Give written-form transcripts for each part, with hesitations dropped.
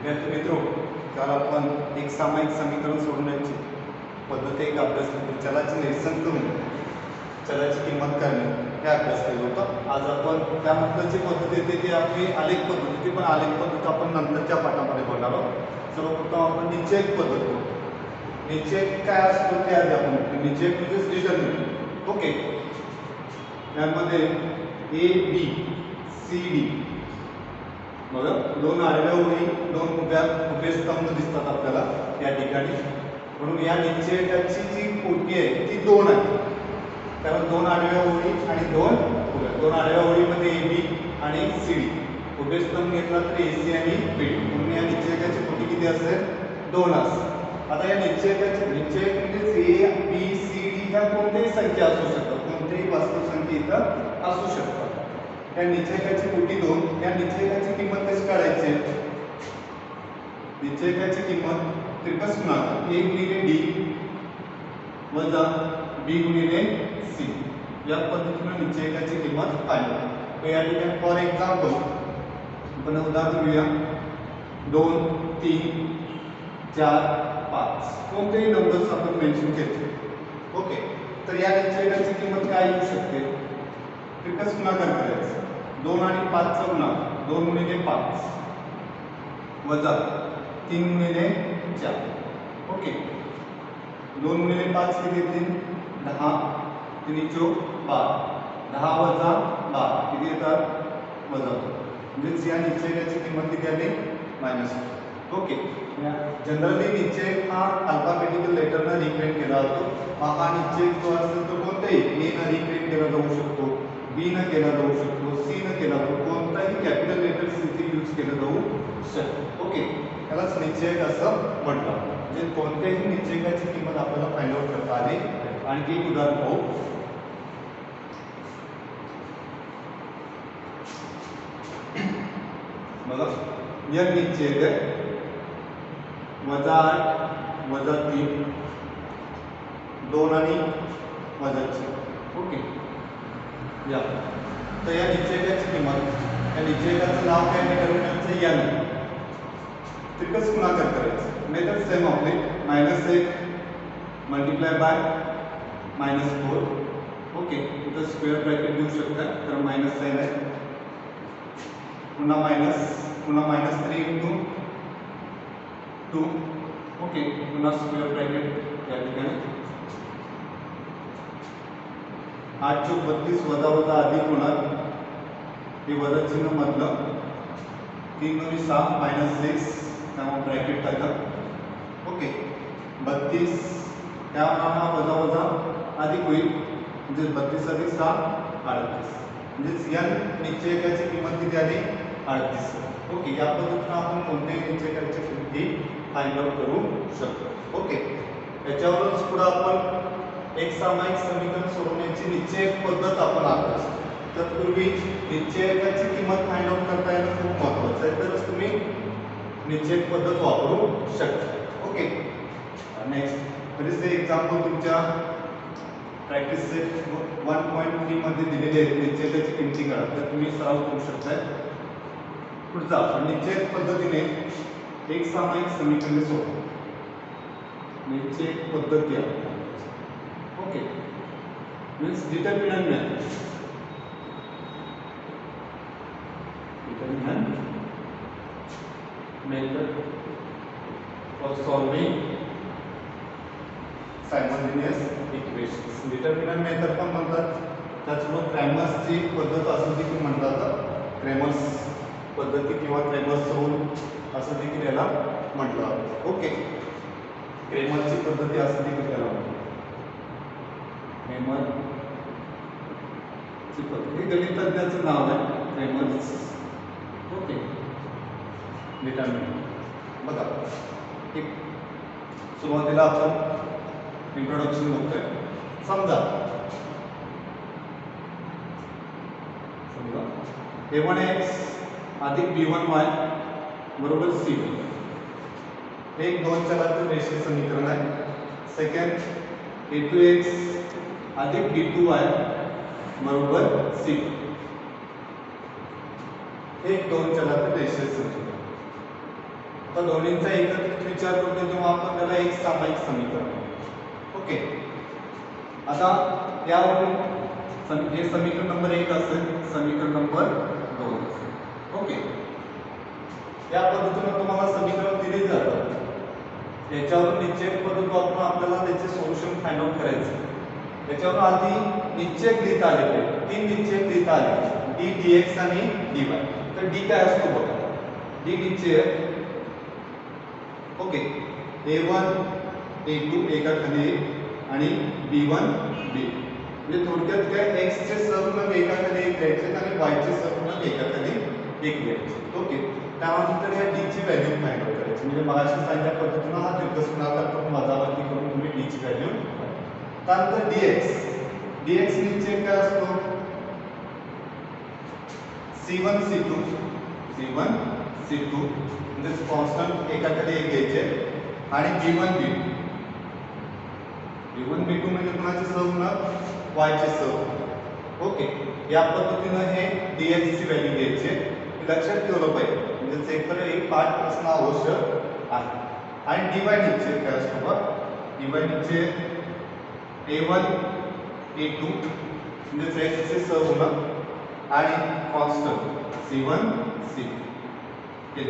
विद्यार्थी मित्रों, काल आपण एक सामायिक समीकरण सोडवण्याची पद्धत एक अभ्यास केली. चलाचे निरीक्षण करून चलाची किंमत काढणे हे अभ्यास केलं होतं. आज आपण त्यानंतर जी पद्धत येते ती आपली आलेख पद्धत होती, पण आलेख पद्धत आपण नंतरच्या पाठामध्ये बोलणार आहोत. सर्वप्रथम आपण निश्चयक पद्धत बघू. निश्चयक काय असतो ते आधी आपण निश्चयक म्हणजे डिटरमिनंट. ओके, यामध्ये ए बी सी डी बघा, दोन आडव्या ओळी, दोन उभे स्तंभ दिसतात आपल्याला या ठिकाणी. म्हणून या निश्चयकाची जी कोटी आहे ती 2 आहे. त्यामुळे दोन आडव्या ओळी आणि दोन उभ्या. दोन आडव्या ओळीमध्ये ए बी आणि सी डी, उभे स्तंभ घेतला तर ए सी आणि बी डी. म्हणून या निश्चयकाची कोटी किती असेल? 2 असेल. आता या निश्चयकाची निश्चयक म्हणजे ए बी सी डी ह्या कोणत्याही संख्या असू शकतात, कोणत्याही वास्तव संख्या इथं असू शकतात. या निश्चयकाची कोटी 2. या निश्चयकाची किंमत कशी काढायची? निश्चयकाची किंमत त्रिकस गुणाकार ए गुणिले डी वजा बी गुणिले सी या पद्धतीने निश्चयकाची किंमत काढली. तर या ठिकाणी फॉर एक्झाम्पल आपण उदाहरण घेऊया. 2 3 4 5 कोणतेही नंबर्स आपण मेन्शन केले. ओके, तर या निश्चयकाची किंमत काय येऊ शकते? त्रिकस गुणाकार करायचं. 2 आणि 5 चा गुणाकार 2 गुणिले 5 वजा 3 गुणिले 4. ओके, 2 गुणिले 5 किती येतील? 10. 3 चौक 12. 10 वजा 12 किती येतात? वजा 2. म्हणजे या निश्चयकाची किंमत किती आली? -2. ओके, जनरली निश्चयक हा अल्फाबेटिकल लेटरनं रिप्रेझेंट केला जातो. हा निश्चयक जो असेल तो कोणताही ए न रिप्रेझेंट केला जाऊ शकतो, बी न केला जाऊ शकतो, सी न केला जाऊ, कोणताही कॅपिटल लेटर इथे यूज केलं जाऊ शकतो. ओके, त्यालाच निश्चयक असं म्हटलं. म्हणजे कोणत्याही निश्चयकाची किंमत आपल्याला फाइंड आउट करता आली. आणखी एक उदाहरण पाहू. बघा, एक निश्चयक आहे -8 वजा 3 2 आणि वजा 4. ओके, या तर या निश्चयकाची किंमत, या निश्चयकाचं नाव काय? डिटरमिनंटचं n. त्रिकस गुणाकार करायचं. मेथड सेम आपली. -1 मल्टिप्लाय बाय -4. ओके, इथं स्क्वेअर ब्रॅकेट देऊ शकता, तर मायनस साइन आहे. पुन्हा मायनस, पुन्हा -3 इंटू 2. ओके, पुन्हा स्क्वेअर ब्रॅकेट या ठिकाणी. 8 चौक 32 वजा वजा अधिक होणार, हे वजा चिन्ह मधलं. 3 दोन्ही 6 -6 त्यामुळे ब्रॅकेट टाका. ओके, 32 त्यामुळे वजा वजा अधिक होईल, म्हणजे 32 अधिक 6 38. म्हणजे n निश्चयकाची किंमत किती आली? 38. ओके, या पद्धतीने आपण कोणत्याही निश्चयकाची किंमत फाइंड आउट करू शकतो. ओके, याच्यावरच पुढे आपण एक सामायिक समीकरण सोडवण्याची निश्चयक पद्धत आपण अभ्यास. तत्पूर्वी निश्चयकाची किंमत फाइंड आउट करता येणं खूप महत्त्वाचं आहे, तरच तुम्ही निश्चयक पद्धत वापरू शकता. ओके, नेक्स्ट बरेचसे एक्झाम्पल तुमच्या प्रॅक्टिस सेट 1.3 मध्ये दिलेले आहेत. निश्चयकाची किंमती काढा, तर तुम्ही सराव करू शकता. पुढचा आपण निश्चयक पद्धतीने एक सामायिक समीकरण सोडवू. निश्चयक पद्धती आहे. Okay, means determinant method. Determinant method for solving simultaneous equations. Determinant method पण म्हणतात. त्याचबरोबर क्रॅमर्सची पद्धत असं देखील म्हणतात. क्रॅमर्स पद्धती किंवा क्रॅमर्स रूल असं देखील याला म्हटलं जातं. ओके, क्रेमरची पद्धती असं देखील त्याला म्हणतात. क्रेमरची पद्धती गणितज्ञाचं नाव आहे क्रेमर्स. ओके, डिटरमिनंट बघा. एक सुरुवातीला आपण इंट्रोडक्शन बघतोय. समजा a1x अधिक b1y बरोबर c1. हे एक दोन चलाचं रेषीय समीकरण आहे. सेकंड a2x अधिक b2y बरोबर c. हे एक दोन चलाचं रेषीय समीकरण. तर दोन्हींचा एकत्रित विचार करतो तेव्हा आपण त्याला एक सामायिक समीकरण म्हणतो. ओके. आता यावरून हे समीकरण नंबर 1 असेल, समीकरण नंबर 2 असेल. ओके. या पद्धतीने तुम्हाला समीकरण दिले जातात. याच्यावरून निश्चयक पद्धत वापरून आपल्याला त्याचे सोल्युशन फाइंड आउट करायचे. त्याच्यावर आधी निश्चयक लिहिता आले पाहिजे. 3 निश्चयक लिहिता आले, d dx आणि dy. तर d काय असतो बघा. d निश्चयक ओके a1 a2 एका खाली आणि b1 b. म्हणजे थोडक्यात काय x चे सहगुणक एका खाली एक घ्यायचे आणि y चे सहगुणक एका खाली एक घ्यायचे. ओके. त्यानंतर या d ची व्हॅल्यू फाइंड आउट करायची. म्हणजे मगाशी सांगितल्या पद्धतीने हा तिरकस गुणाकार करून वजाबाकी करून तुम्ही d ची व्हॅल्यू. त्यानंतर dx निश्चय काय असतो c1 c2 म्हणजे कॉन्स्टंट एका खाली एक घ्यायचे आणि b1 b2 म्हणजे कोणाचे सहगुणक y चे सहगुणक. ओके. या पद्धतीने हे dx ची व्हॅल्यू घ्यायची. लक्षात ठेवलं पाहिजे म्हणजे एक पाठ असणं आवश्यक आहे. आणि dy निश्चय काय असतो बघ. dy निश्चय a1 a2 म्हणजे x चे सहगुणक आणि कॉन्स्टंट c1 c2 हे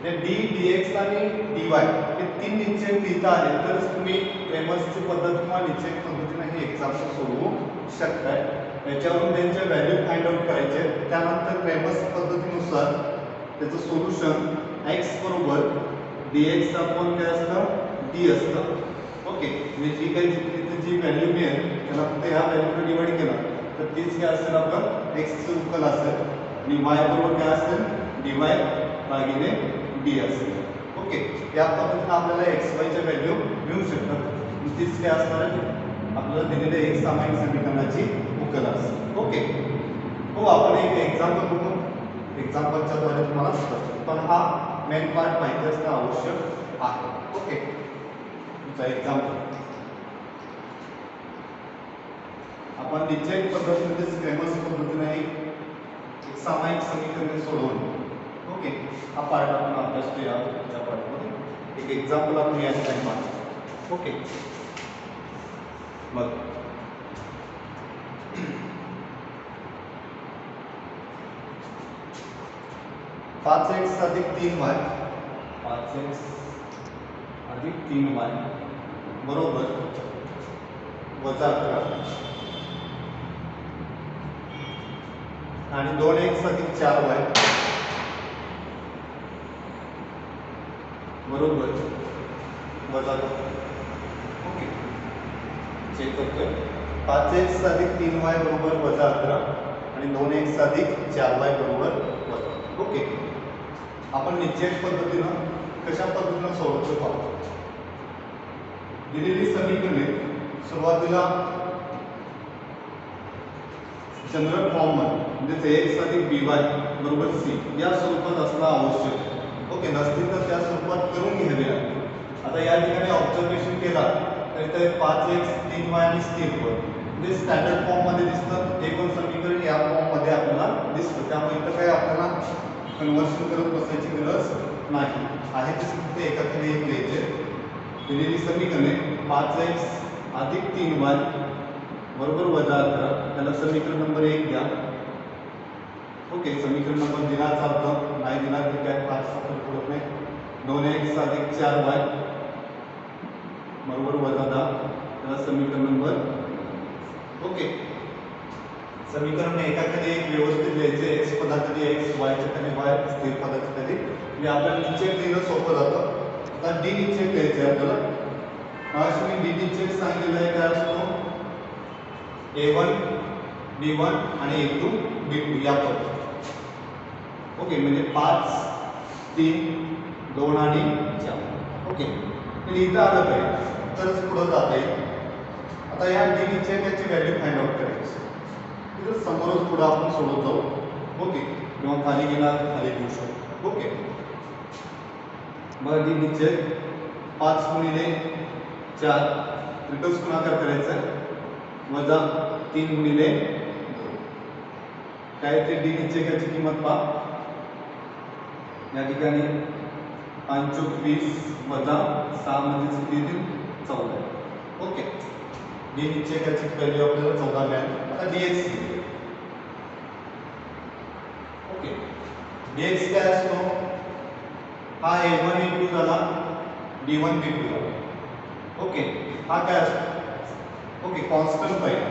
ते d dx आणि dy हे 3 निश्चय लिहिता आले तर तुम्ही क्रेमर्सची पद्धत किंवा निश्चय पद्धतीने हे एक्झाम्पल सोडवू शकताय. याच्यावरून त्यांच्या व्हॅल्यू फाइंड आउट करायचे. त्यानंतर क्रेमर्स पद्धतीनुसार त्याचं सोल्युशन x बरोबर dx अपॉन काय असतं d असतं. ओके. म्हणजे जी काही जी व्हॅल्यू मिळेल त्याला फक्त ह्या व्हॅल्यूने डिवाइड केला तर तीच काय असेल आपलं x चे उकल असेल आणि y बरोबर काय असेल dy भागिले d असेल. ओके. या पद्धतीने आपल्याला xy च्या व्हॅल्यू मिळू शकतात. तीच काय असणार आहे आपल्याला दिलेल्या एक सामायिक समीकरणाची उकल असेल. ओके. हो आपण एक एक्झाम्पल बघू. एक्झाम्पलच्या द्वारे तुम्हाला समजेल पण हा मेन पार्ट माहिती असणं आवश्यक आहे. ओके. तुमचा एक्झाम्पल आपण निश्चयक पद्धतीने क्रेमर्स पद्धतीने एक सामायिक समीकरण सोडवून. ओके. हा पार्ट आपण अभ्यास केला त्या पार्टमध्ये एक एक्झाम्पल आपण या ठिकाणी पाहतो. ओके. मग 5x अधिक 3y 5x अधिक 3y बरोबर वजा 11 आणि 2x अधिक 4y बरोबर वजा 2. ओके. चेक करतोय. 5x अधिक 3y बरोबर वजा 11 आणि 2x अधिक 4y बरोबर वजा. ओके. आपण निश्चयक पद्धतीने कशा पद्धतीने सोडवतो पाहतो. दिलेली समीकरणे सुरुवातीला जनरल फॉर्म म्हणजे x अधिक by बरोबर c या स्वरूपात असणं आवश्यक आहे. ओके. नसतील तर त्या स्वरूपात करून घ्यावे लागेल. आता या ठिकाणी ऑब्झर्वेशन केला तर इथे 5x 3y आणि स्थिर पद म्हणजे स्टँडर्ड फॉर्म मध्ये दिसतं. हे पण समीकरण या फॉर्म मध्ये आपल्याला दिसतं. त्यामुळे इथं काही आपल्याला कन्वर्शन करत बसायची गरज नाही आहे. ते फक्त एकाकडे एक लिहायचे. दिलेली समीकरणे 5x अधिक 3y बरोबर वजा 11 त्याला समीकरण नंबर 1 द्या. ओके. समीकरण नंबर दिनाचा अर्थ नाही दिला तर काय 5 फरक पडत नाही. 2x अधिक 4y बरोबर वजा 10 त्याला समीकरण नंबर. ओके. समीकरण एकाकडे एक व्यवस्थित लिहायचे. x पदाखाली x y च्या खाली y स्थिर पदाच्या खाली म्हणजे आपल्याला निश्चय लिहिणं सोपं जातं. आता d निश्चय लिहायचे आपल्याला. मगाशी मी d निश्चय सांगितलेलं आहे काय असतो a1 b1 आणि a2 b2 या पद्धतीने. ओके. म्हणजे 5 3 2 आणि 4. ओके. लिहिता आलं पाहिजे तरच पुढे जाता येईल. आता या d निश्चयाची व्हॅल्यू फाइंड आउट करायची. तिथं समोरच पुढे आपण सोडत जाऊ. ओके. किंवा खाली गेला खाली घेऊ शकतो. ओके. मग d निश्चय 5 गुणिले 4 त्रिकस गुणाकार करायचा वजा 3 गुणिले 2 काय ते d निश्चयाची किंमत पहा. या ठिकाणी 5 20 वजा 6 म्हणजे किती येतील 14. ओके, डी नीचे त्याची व्हॅल्यू आपल्याला 14 मिळाली. आता dx ओके, dx काय असतो, हा a1 a2 झाला, d1 d2 झाला. ओके, हा काय असतो, ओके कॉन्स्टंट पाहिजे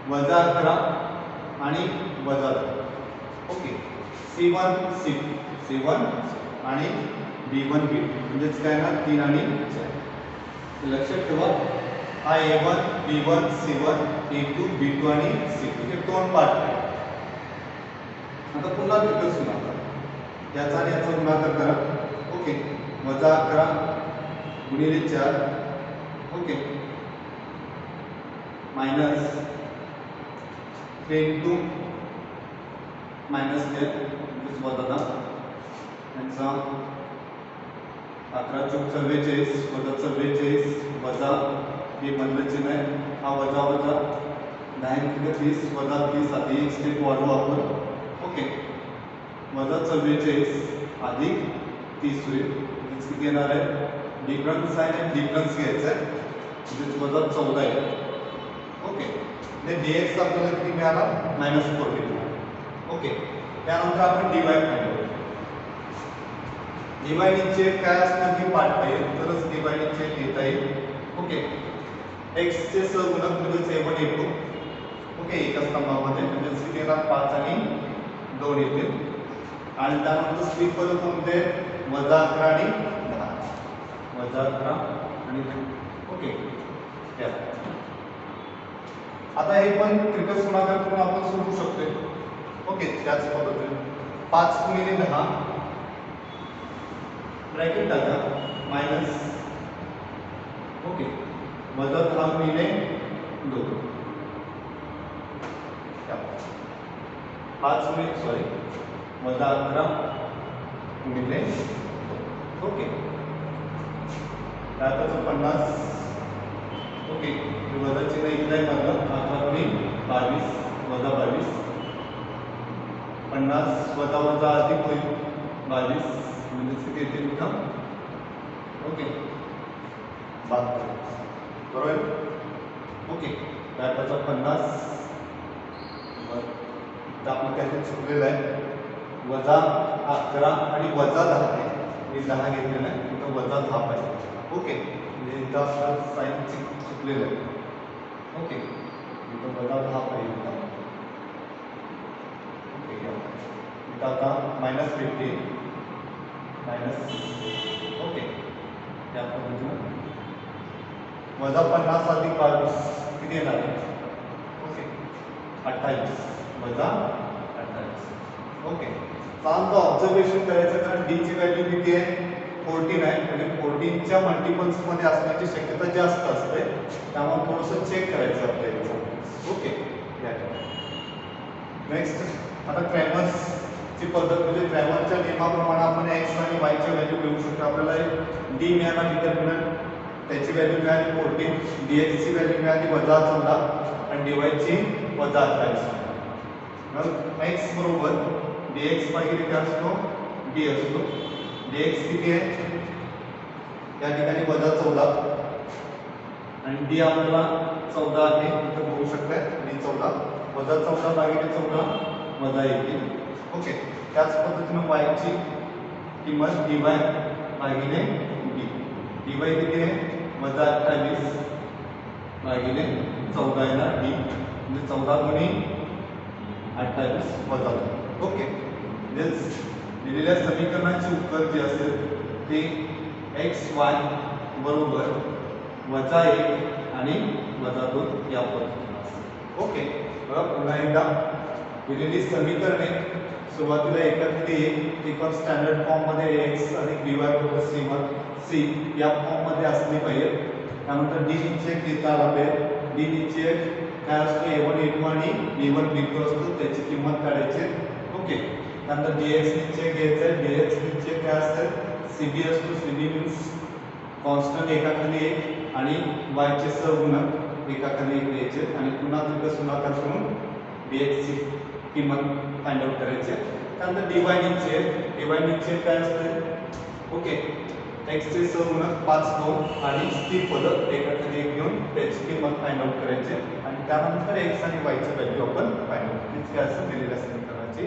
वजा 11 आणि वजा 2. ओके, c1 c1 आणि b1 b2 म्हणजेच काय ना 3 आणि 4. लक्षात ठेवा, हा a1 b1 c1 a2 b2 आणि c2 हे दोन पार्ट आहेत. आता पुन्हा तिथं सुद्धा याचा आणि याचा गुणाकार करा. ओके, वजा 11 गुणिले 4. ओके, मायनस 10 मायनस 10 म्हणजे वजा 10. यांचा 11 चौक 44 वजा 44 वजा हे मधलं चिन्ह आहे, हा वजा वजा 10 30 वजा 30 अधिक एक स्टेप वाढवू आपण. ओके, वजा 44 अधिक 30 होईल म्हणजे किती येणार आहे, डिफरन्स आहे आणि डिफरन्स घ्यायचा आहे म्हणजे वजा 14 आहे. ओके, म्हणजे dx आपल्याला किती मिळाला, -14. ओके, त्यानंतर आपण dy फाइंड करू. dy नीचे काय असणार की पार्ट पाहिजे तरच dy नीचे लिहिता येईल. ओके, x चे सहगुणक म्हणजे a1 a2. ओके, एका स्तंभामध्ये म्हणजे किती येणार 5 आणि 2 येतील. आणि त्यानंतर स्लिप पद कोणते, वजा 11 आणि 10 वजा 11 आणि 10. ओके, आता हे पण त्रिकस गुणाकार करून आपण सोडवू शकतो. ओके, त्याच पद्धतीने 5 गुणिले 10 ब्रॅकेट टाका मायनस. ओके, वजा 10 गुणिले 2 5 गुणिले सॉरी वजा 11 गुणिले. ओके, त्यातच 50. ओके, वजा चिन्ह इकडे आहे माझं, 11 गुणिले 22 वजा 22 50 वजा वजा अधिक होईल 22 म्हणजे किती येते इथं. ओके, 72 बरोबर. ओके, त्यातच 50 आपलं काहीतरी चुकलेलं आहे, वजा 11 आणि वजा 10 आहे, मी 10 घेतलेलं आहे इथं वजा 10 पाहिजे. ओके, म्हणजे इथं आपलं साईन चुकलेलं आहे. ओके, इथं वजा 10 पाहिजे. ओके, इथं आता -15 मायनस. ओके, त्या पद्धतीनं वजा 50 अधिक 22 किती येणार आहे. ओके, 28 वजा 28. ओके, चांगलं ऑब्झर्वेशन करायचं कारण डी ची व्हॅल्यू किती आहे 14 आहे म्हणजे 14 च्या मल्टिपल्स मध्ये असण्याची शक्यता जास्त असते, त्यामुळे थोडंसं चेक करायचं आपल्याला. ओके, नेक्स्ट आता क्रॅमर्स ची पद्धत म्हणजे क्रॅमरच्या नियमाप्रमाणे आपण x आणि y ची व्हॅल्यू घेऊ शकतो. आपल्याला d मिळाला डिटर्मिनंट, त्याची व्हॅल्यू मिळाली 14, dx ची व्हॅल्यू मिळाली वजा 14 आणि dy ची वजा 28. मग x बरोबर dx भागिले काय असतो d असतो. dx किती आहे या ठिकाणी वजा 14 आणि d आपल्याला 14 आहे इथं बघू शकता, d 14 वजा 14 भागिले 14 वजा 1. ओके, त्याच पद्धतीने y ची किंमत dy भागिले d. dy किती आहे वजा 28 भागिले 14 येणार d म्हणजे 14 गुणिले 28 वजा 2. ओके, म्हणजे दिलेल्या समीकरणाचे उत्तर जे असेल ते xy बरोबर वजा 1 आणि वजा 2 या पद्धतीने असेल. ओके, बघा पुन्हा एकदा दिलेली समीकरणे सुरुवातीला एकातली एक पण स्टँडर्ड फॉर्म मध्ये x अधिक dy बरोबर c या फॉर्म मध्ये असली पाहिजे. त्यानंतर d निश्चय घेता आला पाहिजे. d निश्चय काय असतो a1 a2 आणि b1 b2 असतो, त्याची किंमत काढायची. ओके, नंतर dx निश्चय घ्यायचा आहे. dx निश्चय काय असतं cb असतो. cb मीन्स कॉन्स्टंट एकाखाली एक आणि y चे सहगुणक एकाखाली एक घ्यायचे आणि पुन्हा तिथं गुणाकार करून dx ची किंमत फाइंड आउट करायची. त्यानंतर dy निश्चय काय असते ओके, एक्सचे सहगुणक 5 2 आणि स्थिर पद एकाखाली एक घेऊन त्याची किंमत फाइंड आउट करायची आणि त्यानंतर एक्स आणि वायची व्हॅल्यू आपण फाइंड आउट करायची. असं दिलेल्या समीकरणाची